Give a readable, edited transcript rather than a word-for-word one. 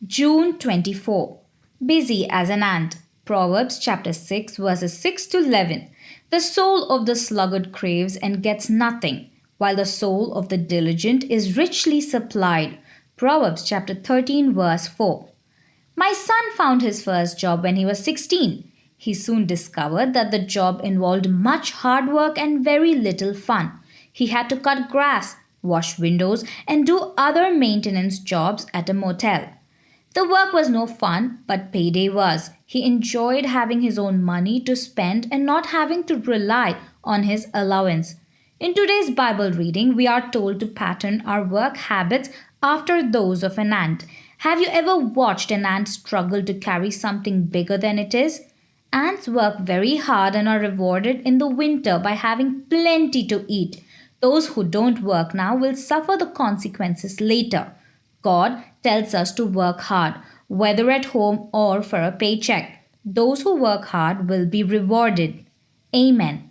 June 24. Busy as an ant. Proverbs chapter 6 verses 6 to 11. The soul of the sluggard craves and gets nothing, while the soul of the diligent is richly supplied. Proverbs chapter 13 verse 4. My son found his first job when he was 16. He soon discovered that the job involved much hard work and very little fun. He had to cut grass, wash windows, and do other maintenance jobs at a motel. The work was no fun, but payday was. He enjoyed having his own money to spend and not having to rely on his allowance. In today's Bible reading, we are told to pattern our work habits after those of an ant. Have you ever watched an ant struggle to carry something bigger than it is? Ants work very hard and are rewarded in the winter by having plenty to eat. Those who don't work now will suffer the consequences later. God tells us to work hard, whether at home or for a paycheck. Those who work hard will be rewarded. Amen.